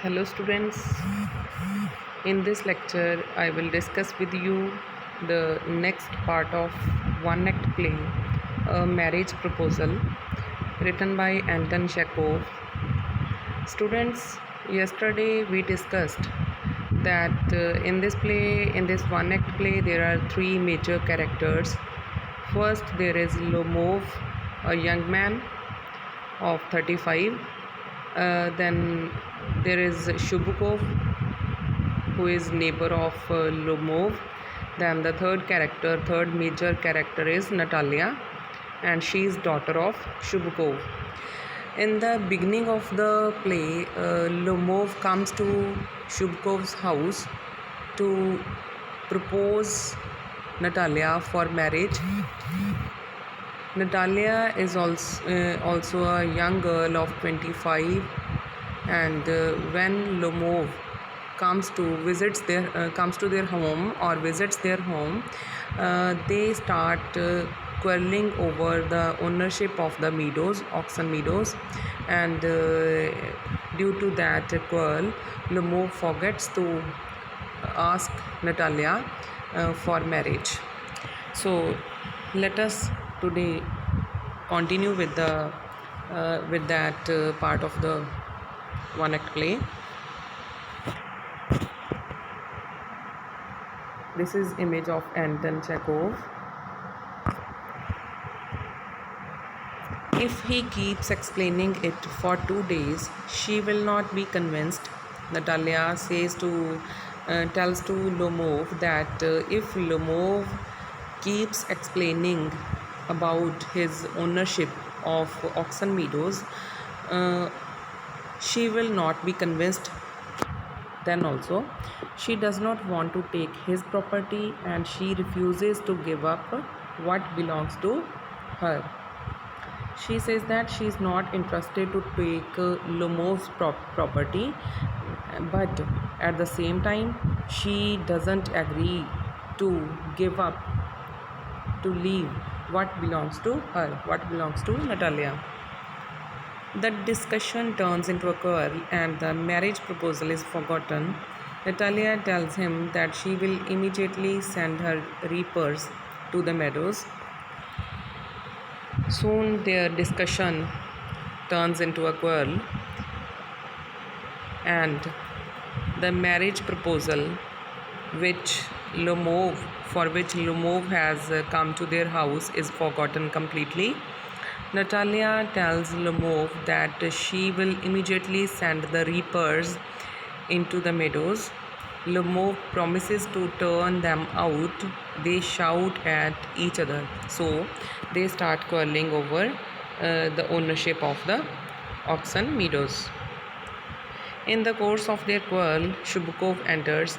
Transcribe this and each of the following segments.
Hello students, in this lecture I will discuss with you the next part of one act play, A Marriage Proposal, written by Anton Chekhov. Students, yesterday we discussed that in this one act play there are three major characters. First there is Lomov, a young man of 35. Then there is Shubukov, who is neighbor of Lomov. Then the third major character is Natalia, and she is daughter of Shubukov. In the beginning of the play, Lomov comes to Shubukov's house to propose Natalia for marriage. Natalia is also a young girl of 25, and when Lomov comes to their home or visits their home, they start quarreling over the ownership of the meadows, Oxen meadows, and due to that quarrel, Lomov forgets to ask Natalia for marriage. So let us today continue with the with that part of the one act play. This is image of Anton Chekhov. If he keeps explaining it for 2 days, she will not be convinced. Natalia tells to Lomov that if Lomov keeps explaining about his ownership of Oxen Meadows, uh, she will not be convinced. Then also, she does not want to take his property, and she refuses to give up what belongs to her. She says that she is not interested to take Lomov's property, but at the same time, she doesn't agree to give up, to leave what belongs to her, what belongs to Natalia. The discussion turns into a quarrel and the marriage proposal is forgotten. Natalia tells him that she will immediately send her reapers to the meadows. Soon their discussion turns into a quarrel, and the marriage proposal which for which Lomov has come to their house is forgotten completely. Natalia tells Lomov that she will immediately send the reapers into the meadows. Lomov promises to turn them out. They shout at each other. So they start quarreling over the ownership of the oxen meadows. In the course of their quarrel, Shubukov enters.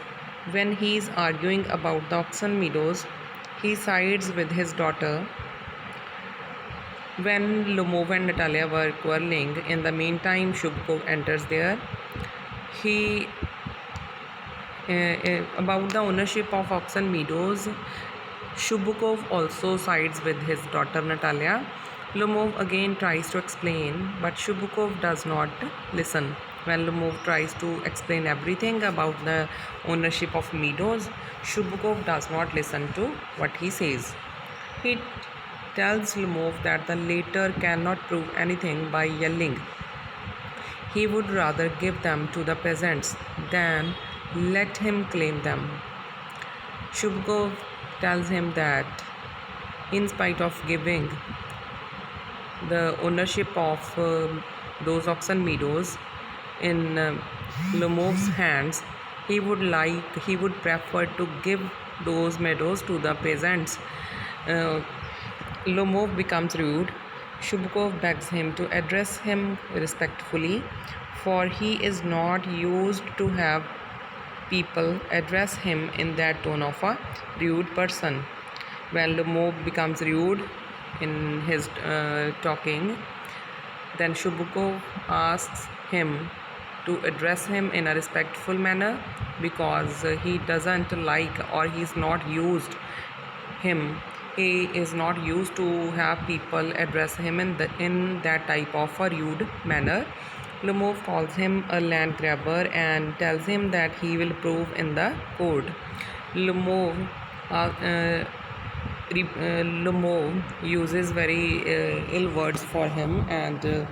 When he is arguing about the oxen meadows, he sides with his daughter. When Lomov and Natalia were quarreling, in the meantime, Shubukov enters there. He about the ownership of oxen meadows, Shubukov also sides with his daughter Natalia. Lomov again tries to explain, but Shubukov does not listen. When Lomov tries to explain everything about the ownership of meadows, Shubukov does not listen to what he says. He tells Lomov that the latter cannot prove anything by yelling. He would rather give them to the peasants than let him claim them. Shubukov tells him that in spite of giving the ownership of those oxen meadows in Lomov's hands, he would prefer to give those meadows to the peasants. Lomov becomes rude. Shubukov begs him to address him respectfully, for he is not used to have people address him in that tone of a rude person. When Lomov becomes rude in his talking, then Shubukov asks him to address him in a respectful manner, because he doesn't like, or he's not used him he is not used to have people address him in that type of a rude manner. Lumov calls him a land grabber and tells him that he will prove in the court. Lumov, Lumov uses very ill words for him and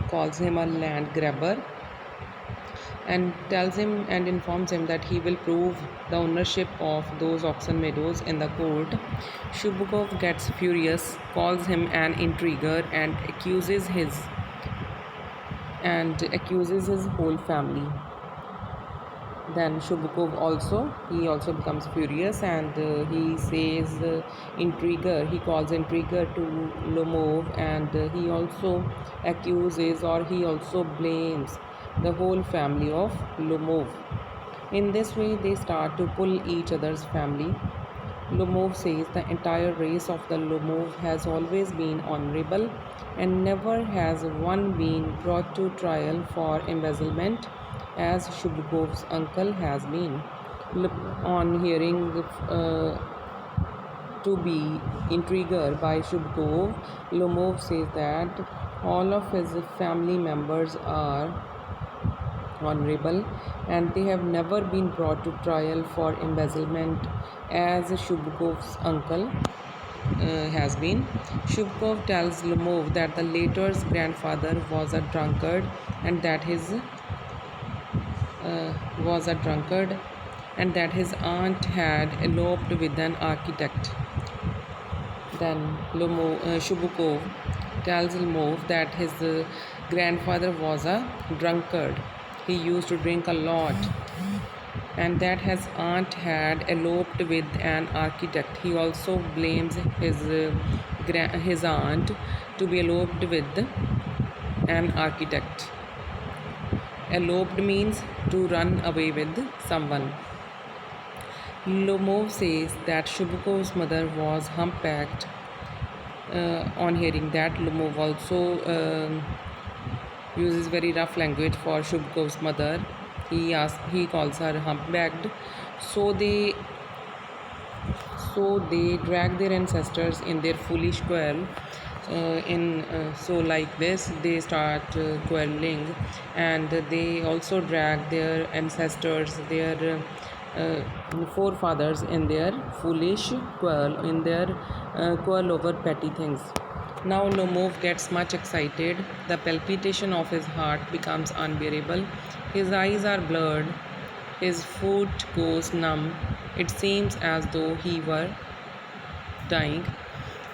calls him a land grabber and tells him and informs him that he will prove the ownership of those oxen meadows in the court. Shubukov gets furious, calls him an intriguer, and accuses his whole family. Then Shubukov also becomes furious and he says intriguer. He calls intriguer to Lomov and he also accuses or he also blames the whole family of Lomov. In this way, they start to pull each other's family. Lomov says the entire race of the Lomov has always been honorable and never has one been brought to trial for embezzlement as Shubukov's uncle has been. On hearing to be intriguer by Shubkov, Lomov says that all of his family members are honorable and they have never been brought to trial for embezzlement as Shubkov's uncle has been. Shubkov tells Lomov that the latter's grandfather was a drunkard and that his aunt had eloped with an architect. Then Shubukov tells Lomov that his grandfather was a drunkard. He used to drink a lot and that his aunt had eloped with an architect. He also blames his aunt to be eloped with an architect. Eloped means to run away with someone. Lomov says that Shubukov's mother was humpbacked. On hearing that, Lomov also uses very rough language for Shubkov's mother. He calls her humpbacked. So they drag their ancestors in their foolish quarrel. So like this they start quarreling and they also drag their ancestors, their forefathers in their foolish quarrel over petty things. Now Lomov gets much excited. The palpitation of his heart becomes unbearable. His eyes are blurred. His foot goes numb. It seems as though he were dying.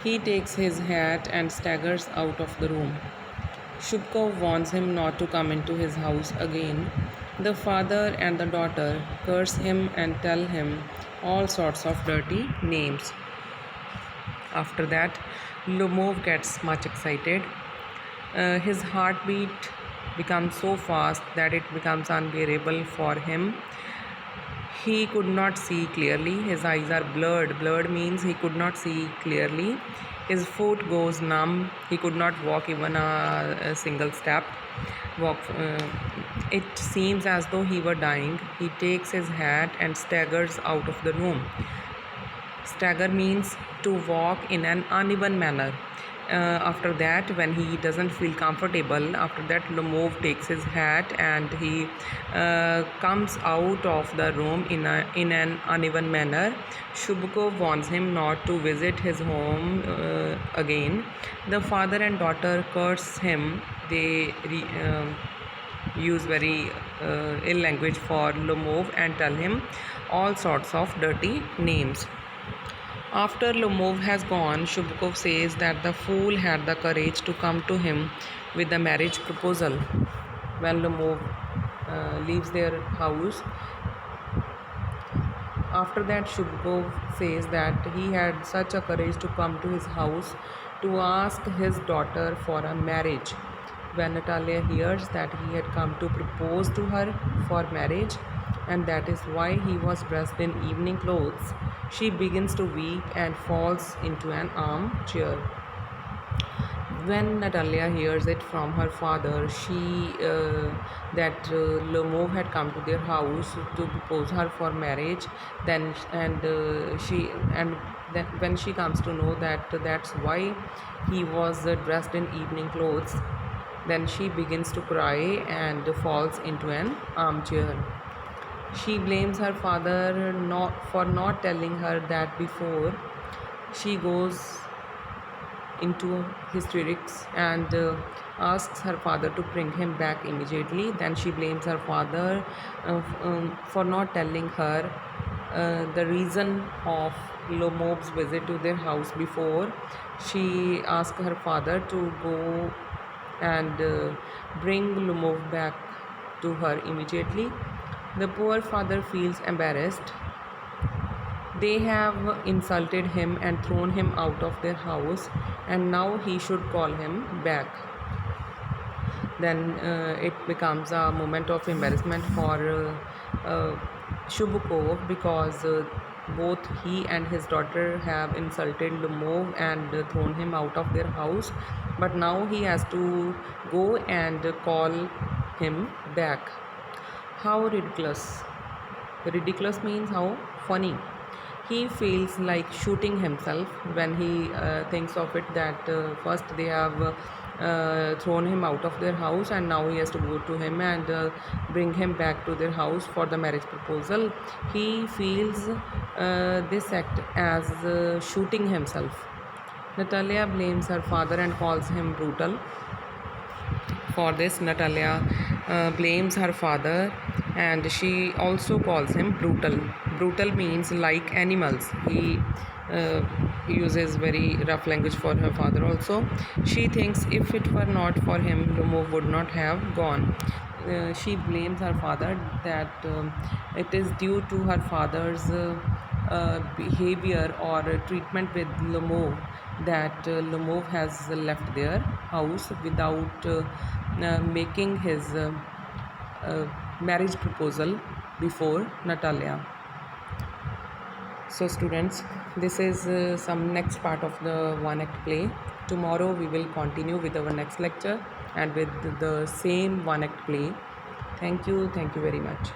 He takes his hat and staggers out of the room. Shubkov warns him not to come into his house again. The father and the daughter curse him and tell him all sorts of dirty names. After that, Lomov gets much excited. His heartbeat becomes so fast that it becomes unbearable for him. He could not see clearly. His eyes are blurred. Blurred means he could not see clearly. His foot goes numb. He could not walk even a single step. It seems as though he were dying. He takes his hat and staggers out of the room. Stagger means to walk in an uneven manner. After that, when he doesn't feel comfortable, after that Lomov takes his hat and he comes out of the room in an uneven manner. Shubkov warns him not to visit his home again. The father and daughter curse him. They use very ill language for Lomov and tell him all sorts of dirty names. After Lomov has gone, Shubkov says that the fool had the courage to come to him with a marriage proposal. When Lomov leaves their house, after that Shubkov says that he had such a courage to come to his house to ask his daughter for a marriage. When Natalia hears that he had come to propose to her for marriage and that is why he was dressed in evening clothes, she begins to weep and falls into an armchair. When Natalia hears it from her father, that Lomov had come to their house to propose her for marriage, then when she comes to know that that's why he was dressed in evening clothes, Then she begins to cry and falls into an armchair. She blames her father for not telling her that before. She goes into hysterics and asks her father to bring him back immediately. Then she blames her father for not telling her the reason of Lomov's visit to their house before. She asks her father to go and bring Lomov back to her immediately. The poor father feels embarrassed. They have insulted him and thrown him out of their house, and now he should call him back. Then it becomes a moment of embarrassment for Shubukov, because both he and his daughter have insulted Lumov and thrown him out of their house, but now he has to go and call him back. How ridiculous! Ridiculous means how funny. He feels like shooting himself when he thinks of it, that first they have thrown him out of their house, and now he has to go to him and bring him back to their house for the marriage proposal. He feels this act as shooting himself. Natalia blames her father and calls him brutal. For this, Natalia blames her father and she also calls him brutal. Brutal means like animals. He uses very rough language for her father also. She thinks if it were not for him, Lumov would not have gone. She blames her father that it is due to her father's behavior or treatment with Lomov that Lomov has left their house without making his marriage proposal before Natalia. So students, this is some next part of the one act play. Tomorrow we will continue with our next lecture and with the same one act play. Thank you very much.